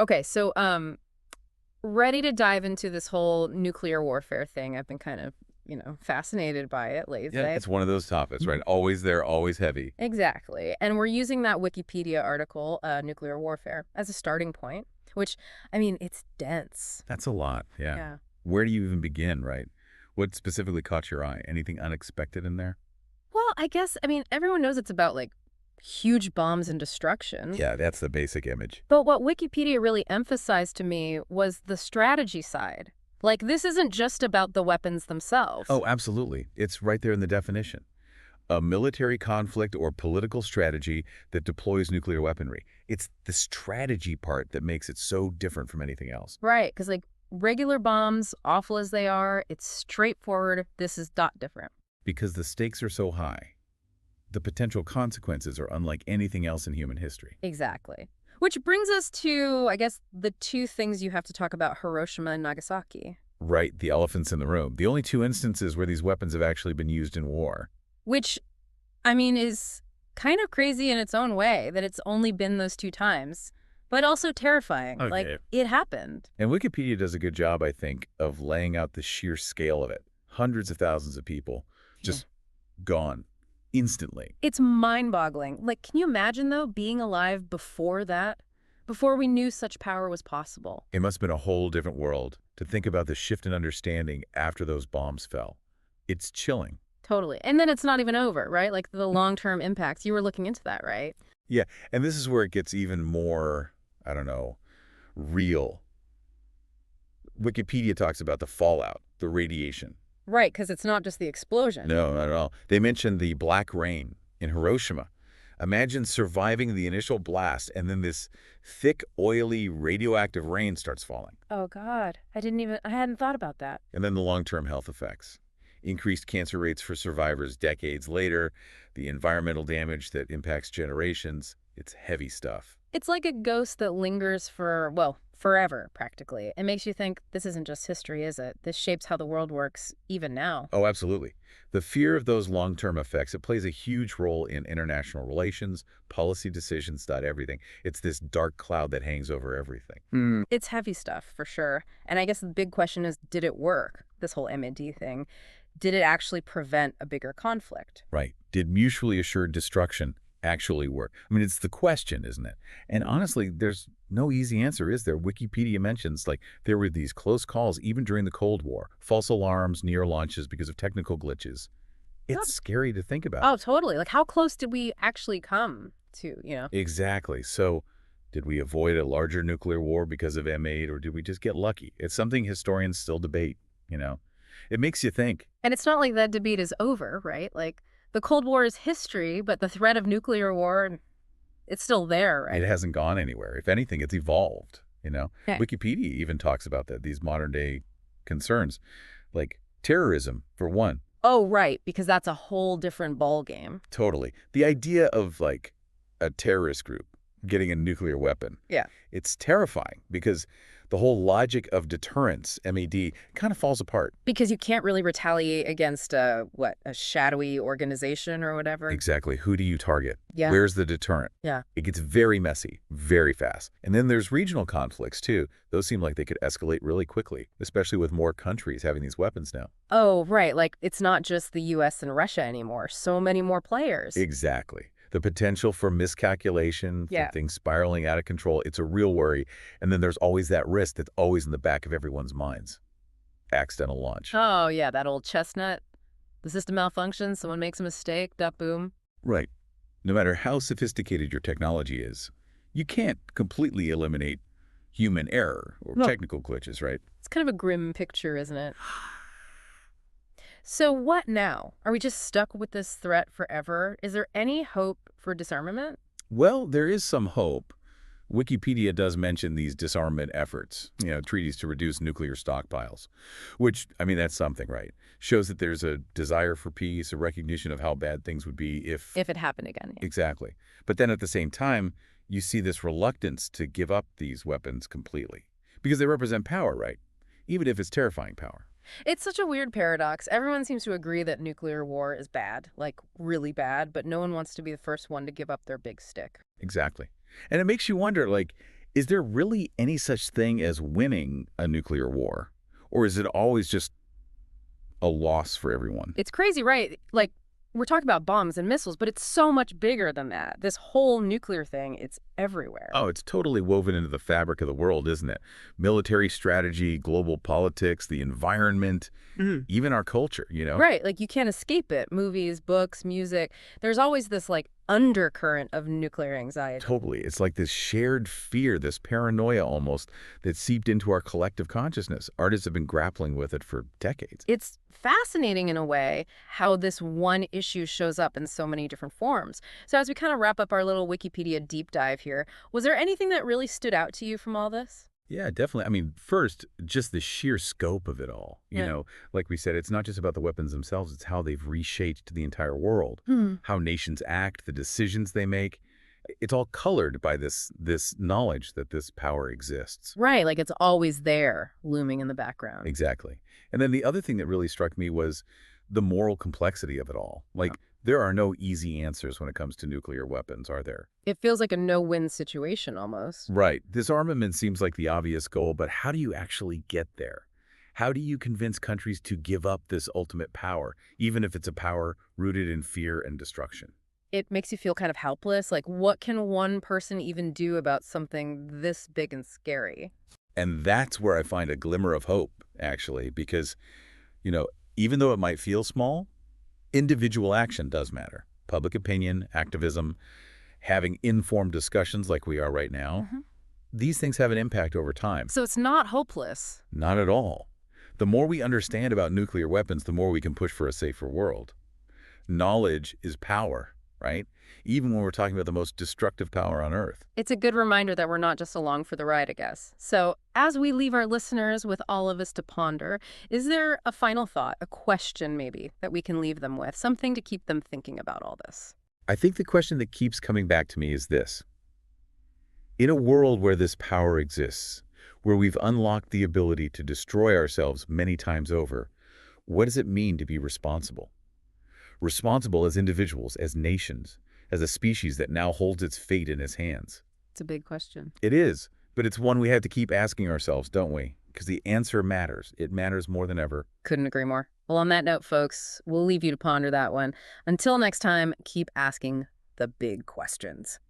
Okay, so ready to dive into this whole nuclear warfare thing. I've been kind of, fascinated by it Yeah, lately. it's one of those topics, right? Always there, always heavy. Exactly. And we're using that Wikipedia article, nuclear warfare, as a starting point, which, I mean, it's dense. That's a lot, yeah. Yeah. Where do you even begin, right? What specifically caught your eye? Anything unexpected in there? Well, I mean, everyone knows it's about like huge bombs and destruction. Yeah, that's the basic image. But what Wikipedia really emphasized to me was the strategy side. Like, this isn't just about the weapons themselves. Oh, absolutely. It's right there in the definition. A military conflict or political strategy that deploys nuclear weaponry. It's the strategy part that makes it so different from anything else. Right, because, like, regular bombs, awful as they are, it's straightforward. This is dot different. Because the stakes are so high, the potential consequences are unlike anything else in human history. Exactly. Which brings us to, I guess, the two things you have to talk about, Hiroshima and Nagasaki. Right, the elephants in the room. The only two instances where these weapons have actually been used in war. Which, I mean, is kind of crazy in its own way that it's only been those two times, but also terrifying. Like, Okay. it happened. And Wikipedia does a good job, I think, of laying out the sheer scale of it. Hundreds of thousands of people Yeah. just gone instantly. It's mind-boggling. Like, can you imagine, though, being alive before that? Before we knew such power was possible? It must have been a whole different world to think about the shift in understanding after those bombs fell. It's chilling. Totally. And then it's not even over, right? Like, the long-term impacts. You were looking into that, right? Yeah, and this is where it gets even more, I don't know, real. Wikipedia talks about the fallout, the radiation. Right, because it's not just the explosion. No, not at all. They mentioned the black rain in Hiroshima. Imagine surviving the initial blast and then this thick, oily, radioactive rain starts falling. Oh, God. I hadn't thought about that. And then the long-term health effects. Increased cancer rates for survivors decades later, the environmental damage that impacts generations. It's heavy stuff. It's like a ghost that lingers for, well, forever, practically. It makes you think this isn't just history, is it? This shapes how the world works, even now. Oh, absolutely. The fear of those long-term effects, it plays a huge role in international relations, policy decisions, everything. It's this dark cloud that hangs over everything. It's heavy stuff, for sure. And I guess the big question is, did it work? This whole MAD thing. Did it actually prevent a bigger conflict? Right. Did mutually assured destruction actually work? I mean, it's the question, isn't it? And honestly, there's no easy answer, is there? Wikipedia mentions, like, there were these close calls even during the Cold War, false alarms, near launches because of technical glitches. It's scary to think about. Oh, totally. Like, how close did we actually come to? Exactly. So did we avoid a larger nuclear war because of M8, or did we just get lucky? It's something historians still debate. It makes you think. And it's not like that debate is over, right? Like, the Cold War is history, but the threat of nuclear war, it's still there, right? It hasn't gone anywhere. If anything, it's evolved. Okay. Wikipedia even talks about that, these modern day concerns, like terrorism, for one. Oh, right, because that's a whole different ballgame. Totally. The idea of, like, a terrorist group getting a nuclear weapon. Yeah. It's terrifying because the whole logic of deterrence, MAD, kind of falls apart. Because you can't really retaliate against a shadowy organization or whatever. Exactly. Who do you target? Yeah. Where's the deterrent? Yeah. It gets very messy, very fast. And then there's regional conflicts, too. Those seem like they could escalate really quickly, especially with more countries having these weapons now. Oh, right. Like, it's not just the U.S. and Russia anymore. So many more players. Exactly. The potential for miscalculation, for Yeah. things spiraling out of control, it's a real worry. And then there's always that risk that's always in the back of everyone's minds. Accidental launch. Oh, yeah, that old chestnut. The system malfunctions, someone makes a mistake, dup, boom. Right. No matter how sophisticated your technology is, you can't completely eliminate human error or No. technical glitches, right? It's kind of a grim picture, isn't it? So what now? Are we just stuck with this threat forever? Is there any hope for disarmament? Well, there is some hope. Wikipedia does mention these disarmament efforts, treaties to reduce nuclear stockpiles, which, I mean, that's something, right? Shows that there's a desire for peace, a recognition of how bad things would be if... If it happened again. Yeah. Exactly. But then at the same time, you see this reluctance to give up these weapons completely because they represent power, right? Even if it's terrifying power. It's such a weird paradox. Everyone seems to agree that nuclear war is bad, like really bad, but no one wants to be the first one to give up their big stick. Exactly. And it makes you wonder, like, Is there really any such thing as winning a nuclear war? Or is it always just a loss for everyone? It's crazy, right? Like, we're talking about bombs and missiles, but it's so much bigger than that. This whole nuclear thing, it's everywhere. Oh, it's totally woven into the fabric of the world, isn't it? Military strategy, global politics, the environment, even our culture. Right, like you can't escape it. Movies, books, music. There's always this like undercurrent of nuclear anxiety. Totally. It's like this shared fear, this paranoia almost, that seeped into our collective consciousness. Artists have been grappling with it for decades. It's fascinating in a way how this one issue shows up in so many different forms. So as we kind of wrap up our little Wikipedia deep dive here, was there anything that really stood out to you from all this? Yeah, definitely. I mean, first, just the sheer scope of it all. Yeah. Like we said, it's not just about the weapons themselves, it's how they've reshaped the entire world, how nations act, the decisions they make. It's all colored by this knowledge that this power exists. Right, like it's always there, looming in the background. Exactly. And then the other thing that really struck me was the moral complexity of it all. Like, there are no easy answers when it comes to nuclear weapons, are there? It feels like a no-win situation almost. Right. Disarmament seems like the obvious goal, but how do you actually get there? How do you convince countries to give up this ultimate power, even if it's a power rooted in fear and destruction? It makes you feel kind of helpless. Like, what can one person even do about something this big and scary? And that's where I find a glimmer of hope, actually, because, you know, even though it might feel small, individual action does matter. Public opinion, activism, having informed discussions like we are right now, these things have an impact over time. So it's not hopeless. Not at all. The more we understand about nuclear weapons, the more we can push for a safer world. Knowledge is power, right? Even when we're talking about the most destructive power on Earth. It's a good reminder that we're not just along for the ride, I guess. So as we leave our listeners with all of this to ponder, is there a final thought, a question maybe, that we can leave them with, something to keep them thinking about all this? I think the question that keeps coming back to me is this. In a world where this power exists, where we've unlocked the ability to destroy ourselves many times over, what does it mean to be responsible? Responsible as individuals, as nations, as a species that now holds its fate in its hands? It's a big question. It is, but it's one we have to keep asking ourselves, don't we? Because the answer matters. It matters more than ever. Couldn't agree more. Well, on that note, folks, we'll leave you to ponder that one. Until next time, keep asking the big questions.